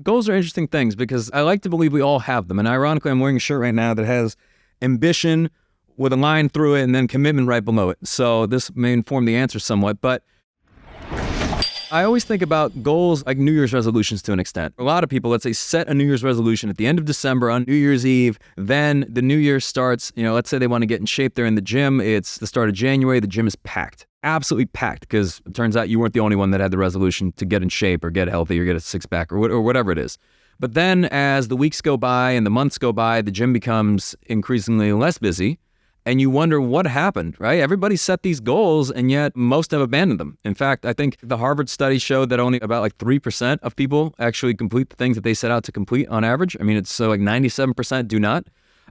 Goals are interesting things because I like to believe we all have them. And ironically, I'm wearing a shirt right now that has ambition with a line through it and then commitment right below it. So this may inform the answer somewhat, but I always think about goals like New Year's resolutions to an extent. A lot of people, let's say, set a New Year's resolution at the end of December on New Year's Eve. Then the New Year starts, let's say they want to get in shape. They're in the gym. It's the start of January. The gym is packed, absolutely packed, because it turns out you weren't the only one that had the resolution to get in shape or get healthy or get a six pack or whatever it is. But then as the weeks go by and the months go by, the gym becomes increasingly less busy. And you wonder what happened, right? Everybody set these goals and yet most have abandoned them. In fact, I think the Harvard study showed that only about 3% of people actually complete the things that they set out to complete on average. I mean, it's so 97% do not.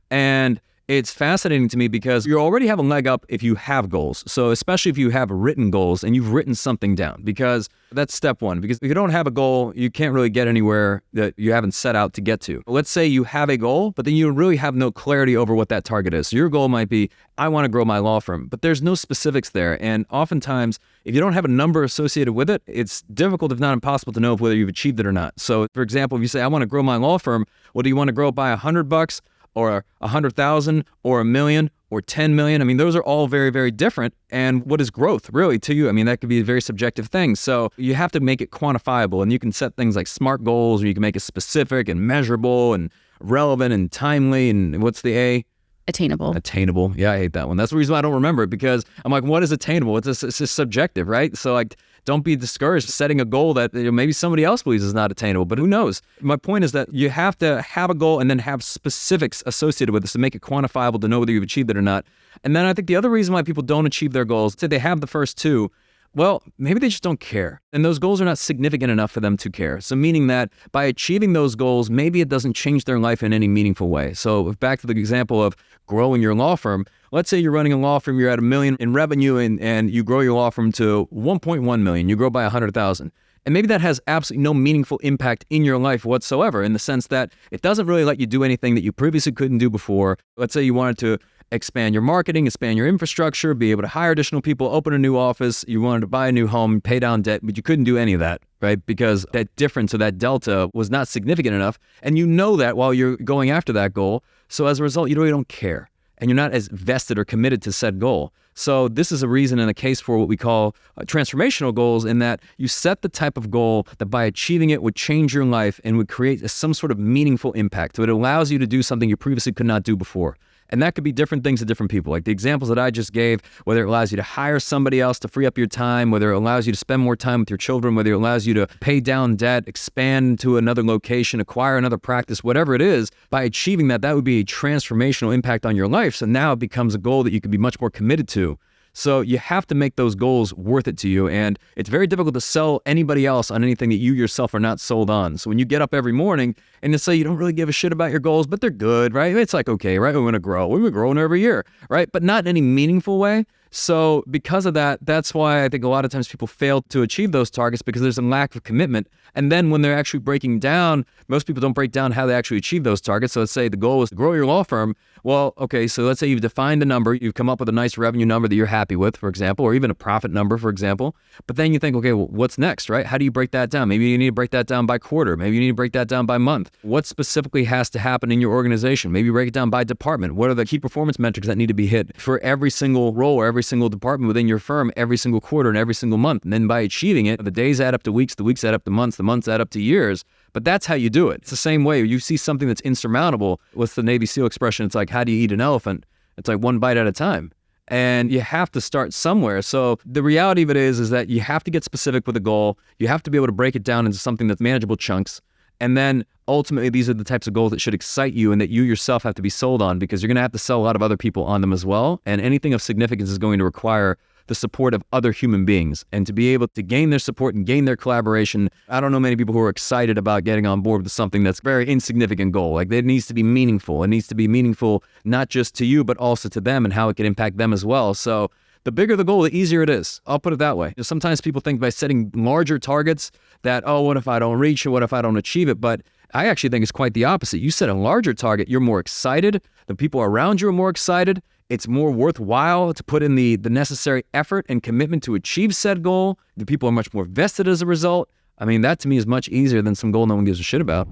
And it's fascinating to me because you already have a leg up if you have goals. So especially if you have written goals and you've written something down, because that's step one. Because if you don't have a goal, you can't really get anywhere that you haven't set out to get to. Let's say you have a goal, but then you really have no clarity over what that target is. So your goal might be, I want to grow my law firm, but there's no specifics there. And oftentimes, if you don't have a number associated with it, it's difficult, if not impossible, to know whether you've achieved it or not. So for example, if you say, I want to grow my law firm, well, do you want to grow it by $100? Or 100,000 or $1 million or 10 million. I mean, those are all very, very different. And what is growth really to you? I mean, that could be a very subjective thing. So you have to make it quantifiable, and you can set things like SMART goals, or you can make it specific and measurable and relevant and timely. And what's the A? Attainable. Attainable. Yeah, I hate that one. That's the reason why I don't remember it, because I'm like, what is attainable? It's just subjective, right? So don't be discouraged setting a goal that maybe somebody else believes is not attainable, but who knows? My point is that you have to have a goal and then have specifics associated with it to make it quantifiable to know whether you've achieved it or not. And then I think the other reason why people don't achieve their goals, say they have the first two, well, maybe they just don't care. And those goals are not significant enough for them to care. So meaning that by achieving those goals, maybe it doesn't change their life in any meaningful way. So back to the example of growing your law firm, let's say you're running a law firm, you're at $1 million in revenue and you grow your law firm to 1.1 million, you grow by 100,000. And maybe that has absolutely no meaningful impact in your life whatsoever, in the sense that it doesn't really let you do anything that you previously couldn't do before. Let's say you wanted to expand your marketing, expand your infrastructure, be able to hire additional people, open a new office, you wanted to buy a new home, pay down debt, but you couldn't do any of that, right? Because that difference or that delta was not significant enough. And you know that while you're going after that goal. So as a result, you really don't care. And you're not as vested or committed to said goal. So this is a reason and a case for what we call transformational goals, in that you set the type of goal that by achieving it would change your life and would create some sort of meaningful impact. So it allows you to do something you previously could not do before. And that could be different things to different people. Like the examples that I just gave, whether it allows you to hire somebody else to free up your time, whether it allows you to spend more time with your children, whether it allows you to pay down debt, expand to another location, acquire another practice, whatever it is, by achieving that, that would be a transformational impact on your life. So now it becomes a goal that you can be much more committed to. So you have to make those goals worth it to you. And it's very difficult to sell anybody else on anything that you yourself are not sold on. So when you get up every morning and you say you don't really give a shit about your goals, but they're good, right? It's like, okay, right? We're going to grow. We've been growing every year, right? But not in any meaningful way. So because of that, that's why I think a lot of times people fail to achieve those targets, because there's a lack of commitment. And then when they're actually breaking down, most people don't break down how they actually achieve those targets. So let's say the goal is to grow your law firm. Well, okay, so let's say you've defined a number, you've come up with a nice revenue number that you're happy with, for example, or even a profit number, for example. But then you think, okay, well, what's next, right? How do you break that down? Maybe you need to break that down by quarter. Maybe you need to break that down by month. What specifically has to happen in your organization? Maybe break it down by department. What are the key performance metrics that need to be hit for every single role or every single department within your firm every single quarter and every single month? And then by achieving it, the days add up to weeks, the weeks add up to months, the months add up to years. But that's how you do it. It's the same way. You see something that's insurmountable. What's the Navy SEAL expression? It's like, how do you eat an elephant? It's like one bite at a time. And you have to start somewhere. So the reality of it is that you have to get specific with a goal. You have to be able to break it down into something that's manageable chunks. And then ultimately, these are the types of goals that should excite you and that you yourself have to be sold on, because you're going to have to sell a lot of other people on them as well. And anything of significance is going to require the support of other human beings. And to be able to gain their support and gain their collaboration, I don't know many people who are excited about getting on board with something that's a very insignificant goal. Like, it needs to be meaningful. It needs to be meaningful not just to you, but also to them and how it can impact them as well. So the bigger the goal, the easier it is. I'll put it that way. Sometimes people think by setting larger targets that, oh, what if I don't reach it? What if I don't achieve it? But I actually think it's quite the opposite. You set a larger target, you're more excited. The people around you are more excited. It's more worthwhile to put in the necessary effort and commitment to achieve said goal. The people are much more vested as a result. I mean, that to me is much easier than some goal no one gives a shit about.